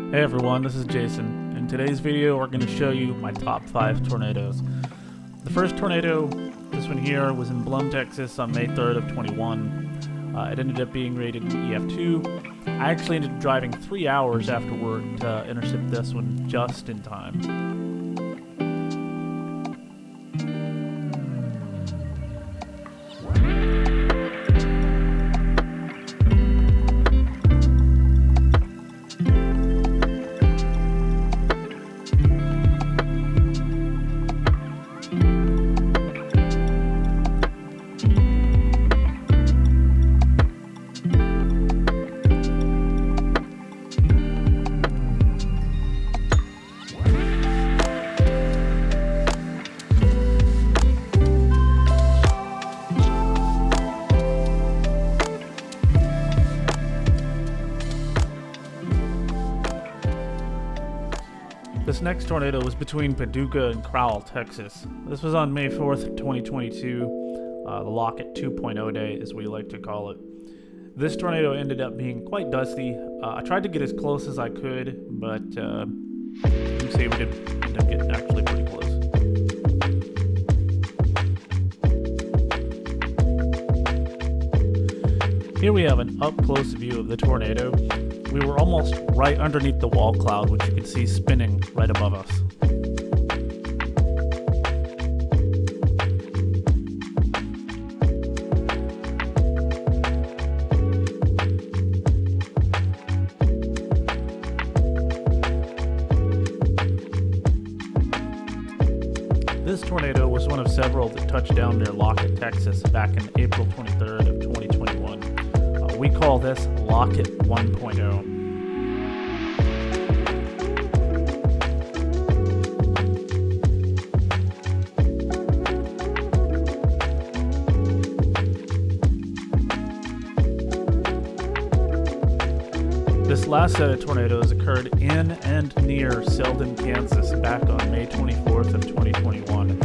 Hey everyone, this is Jason. In today's video, we're going to show you my top 5 tornadoes. The first tornado, this one here, was in Blum, Texas on May 3rd of 21. It ended up being rated EF2. I actually ended up driving 3 hours after work to intercept this one just in time. This next tornado was between Paducah and Crowell, Texas. This was on May 4th, 2022, the Lockett 2.0 day, as we like to call it. This tornado ended up being quite dusty. I tried to get as close as I could, but you can see we did end up getting actually pretty close. Here we have an up-close view of the tornado. We were almost right underneath the wall cloud, which you can see spinning right above us. This tornado was one of several that touched down near Lockett, Texas back in April 23rd of 2021. We call this Lockett 1.0. This last set of tornadoes occurred in and near Selden, Kansas back on May 24th of 2021.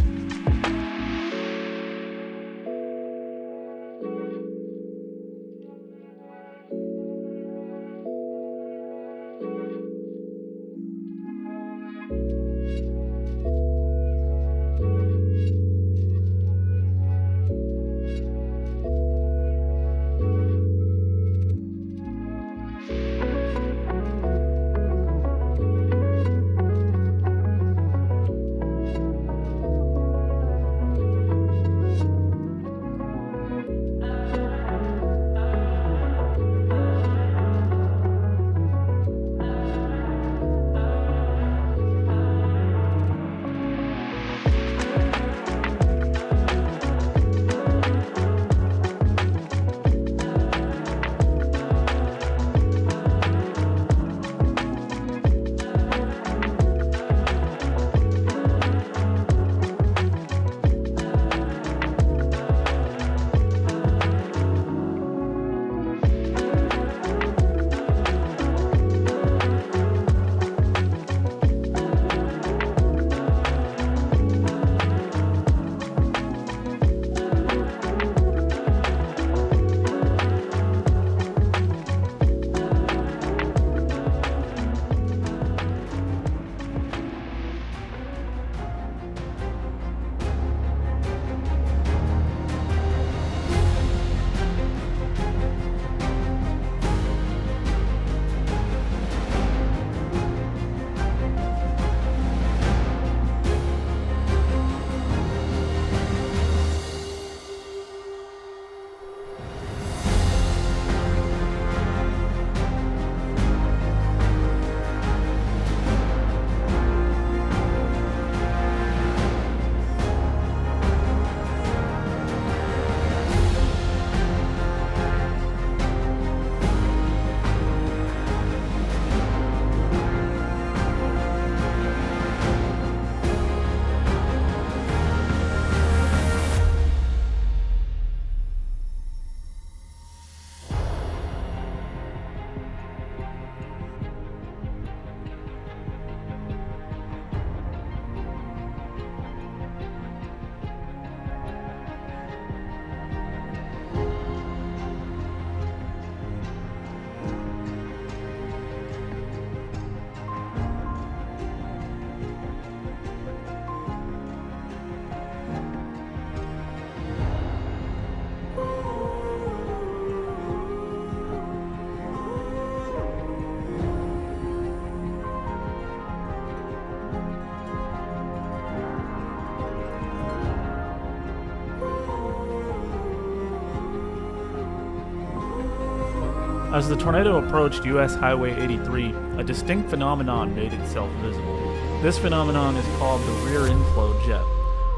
As the tornado approached US Highway 83, a distinct phenomenon made itself visible. This phenomenon is called the rear inflow jet.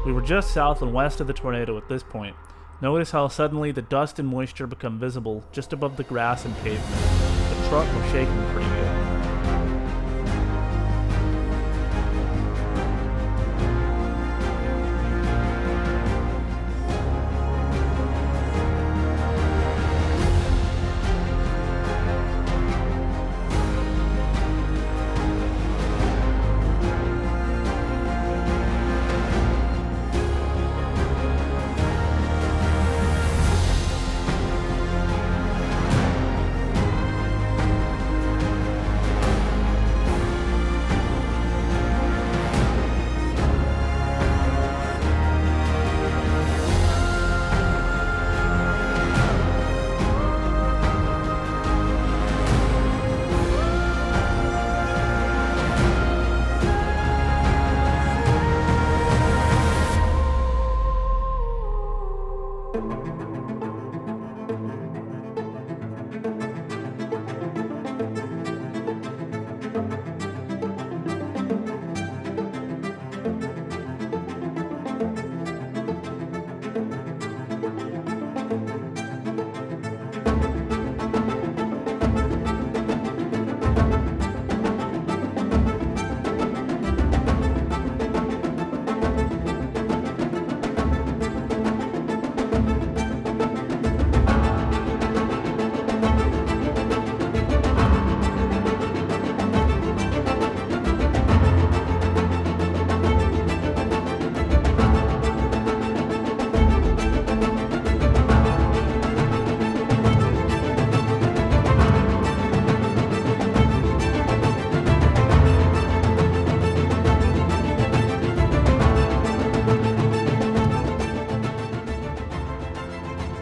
We were just south and west of the tornado at this point. Notice how suddenly the dust and moisture become visible just above the grass and pavement. The truck was shaking pretty good.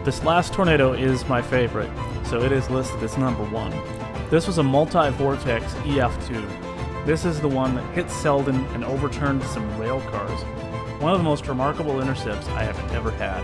This last tornado is my favorite, so it is listed as number 1. This was a multi-vortex EF2. This is the one that hit Selden and overturned some rail cars. One of the most remarkable intercepts I have ever had.